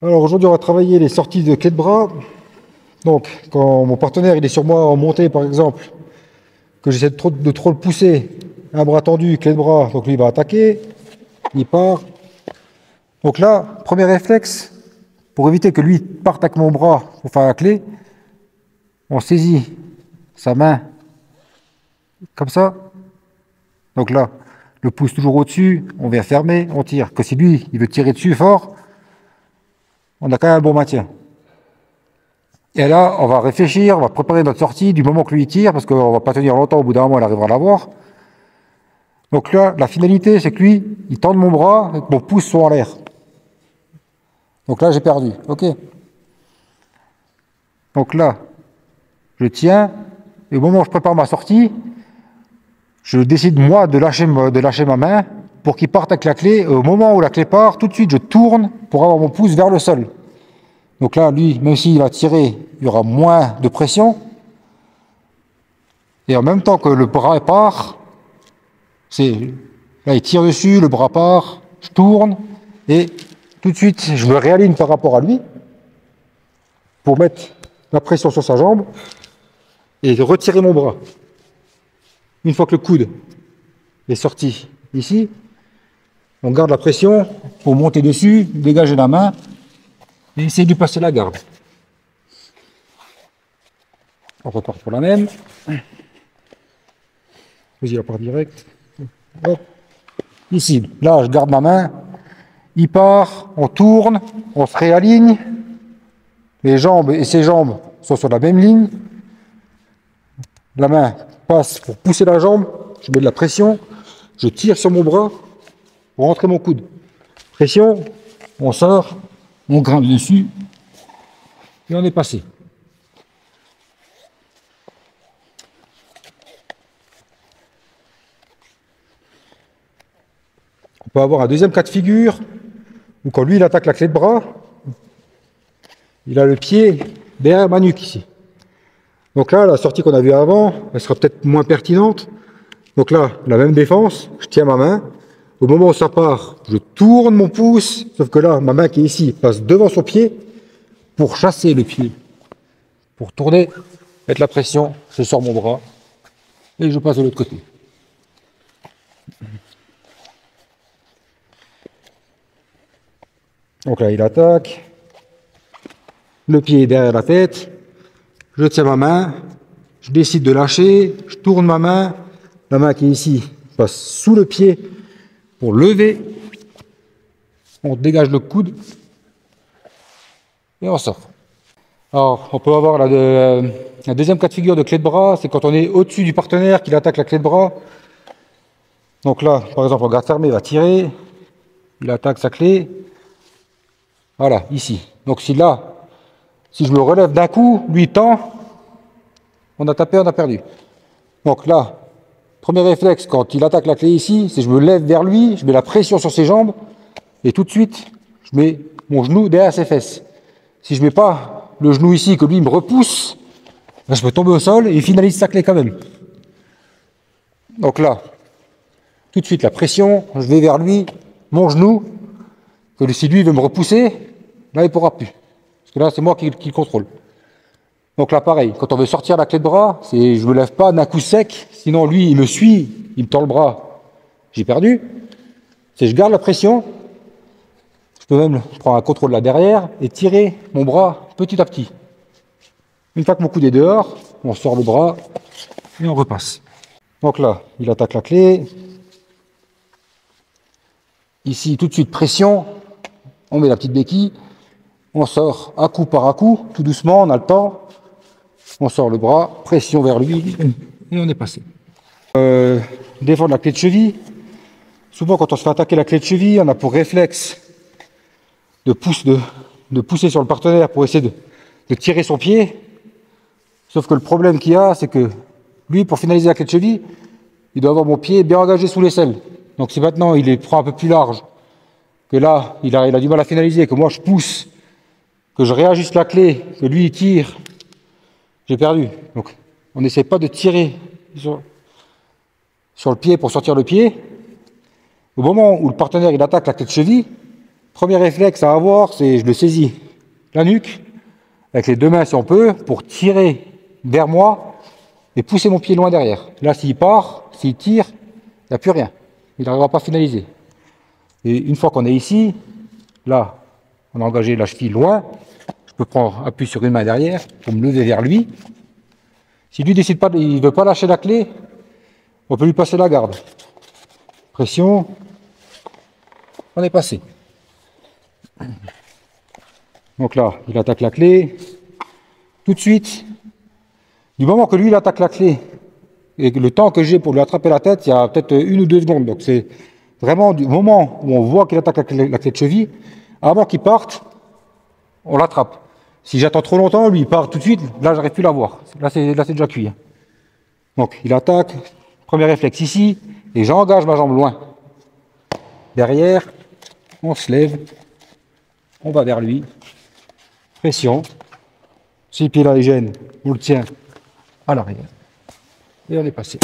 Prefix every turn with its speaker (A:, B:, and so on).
A: Alors aujourd'hui on va travailler les sorties de clé de bras. Donc quand mon partenaire il est sur moi en montée par exemple, que j'essaie de trop le pousser, un bras tendu, clé de bras, donc lui il va attaquer, il part. Donc là, premier réflexe, pour éviter que lui parte avec mon bras pour faire la clé, on saisit sa main comme ça. Donc là, le pouce toujours au-dessus, on vient fermer, on tire. Que si lui il veut tirer dessus fort, on a quand même un bon maintien. Et là, on va réfléchir, on va préparer notre sortie du moment que lui tire, parce qu'on ne va pas tenir longtemps, au bout d'un moment, il arrivera à l'avoir. Donc là, la finalité, c'est que lui, il tende mon bras et que mon pouce soit en l'air. Donc là, j'ai perdu. OK. Donc là, je tiens, et au moment où je prépare ma sortie, je décide, moi, de lâcher ma main pour qu'il parte avec la clé. Et au moment où la clé part, tout de suite, je tourne pour avoir mon pouce vers le sol. Donc là, lui, même s'il va tirer, il y aura moins de pression. Et en même temps que le bras part, là, il tire dessus, le bras part, je tourne, et tout de suite, je me réaligne par rapport à lui pour mettre la pression sur sa jambe et retirer mon bras. Une fois que le coude est sorti ici, on garde la pression pour monter dessus, dégager la main et essayer de lui passer la garde. On repart pour la même. Vas-y, on part direct. Hop. Ici, là, je garde ma main. Il part, on tourne, on se réaligne. Les jambes et ses jambes sont sur la même ligne. La main passe pour pousser la jambe. Je mets de la pression. Je tire sur mon bras pour rentrer mon coude. Pression, on sort, on grimpe dessus et on est passé. On peut avoir un deuxième cas de figure où quand lui il attaque la clé de bras, il a le pied derrière ma nuque ici. Donc là, la sortie qu'on a vue avant, elle sera peut-être moins pertinente. Donc là, la même défense, je tiens ma main. Au moment où ça part, je tourne mon pouce, sauf que là, ma main qui est ici passe devant son pied pour chasser le pied. Pour tourner, mettre la pression, je sors mon bras et je passe de l'autre côté. Donc là, il attaque. Le pied est derrière la tête. Je tiens ma main. Je décide de lâcher. Je tourne ma main. La main qui est ici passe sous le pied pour lever. On dégage le coude. Et on sort. Alors, on peut avoir la deuxième cas de figure de clé de bras. C'est quand on est au-dessus du partenaire qu'il attaque la clé de bras. Donc là, par exemple, on garde fermé, il va tirer. Il attaque sa clé. Voilà, ici. Donc si je me relève d'un coup, lui tend, on a tapé, on a perdu. Donc là, premier réflexe, quand il attaque la clé ici, c'est je me lève vers lui, je mets la pression sur ses jambes, et tout de suite, je mets mon genou derrière ses fesses. Si je ne mets pas le genou ici, que lui me repousse, ben je peux tomber au sol et il finalise sa clé quand même. Donc là, tout de suite la pression, je vais vers lui, mon genou, que si lui veut me repousser, là il ne pourra plus. Parce que là c'est moi qui le contrôle. Donc là pareil, quand on veut sortir la clé de bras, je ne me lève pas d'un coup sec, sinon lui il me suit, il me tend le bras, j'ai perdu. Je garde la pression, je peux même prendre un contrôle là derrière et tirer mon bras petit à petit. Une fois que mon coude est dehors, on sort le bras et on repasse. Donc là, il attaque la clé. Ici, tout de suite, pression. On met la petite béquille. On sort à coup par à coup, tout doucement, on a le temps. On sort le bras, pression vers lui, et on est passé. Défendre la clé de cheville. Souvent, quand on se fait attaquer la clé de cheville, on a pour réflexe de pousser sur le partenaire pour essayer de tirer son pied. Sauf que le problème qu'il y a, c'est que lui, pour finaliser la clé de cheville, il doit avoir mon pied bien engagé sous l'aisselle. Donc si maintenant il les prend un peu plus large, que là, il a du mal à finaliser, que moi je pousse, que je réajuste la clé, que lui il tire, j'ai perdu. Donc on n'essaie pas de tirer sur le pied pour sortir le pied. Au moment où le partenaire il attaque la clé de cheville, Premier réflexe à avoir, c'est je le saisis la nuque, avec les deux mains si on peut, pour tirer vers moi et pousser mon pied loin derrière. Là, s'il part, s'il tire, il n'y a plus rien. Il n'arrivera pas à finaliser. Et une fois qu'on est ici, là, on a engagé la cheville loin, je peux prendre appui sur une main derrière pour me lever vers lui. Si lui décide pas, il ne veut pas lâcher la clé, on peut lui passer la garde. Pression, on est passé. Donc là, il attaque la clé. Tout de suite, du moment que lui il attaque la clé, et que le temps que j'ai pour lui attraper la tête, il y a peut-être 1 ou 2 secondes. Donc c'est vraiment du moment où on voit qu'il attaque la clé de cheville, avant qu'il parte, on l'attrape. Si j'attends trop longtemps, lui il part tout de suite, là j'arrive plus à la voir. Là c'est déjà cuit. Donc il attaque, premier réflexe ici, et j'engage ma jambe loin. Derrière, on se lève, on va vers lui, pression. Si le pied là il gêne, on le tient à l'arrière. Et on est passé.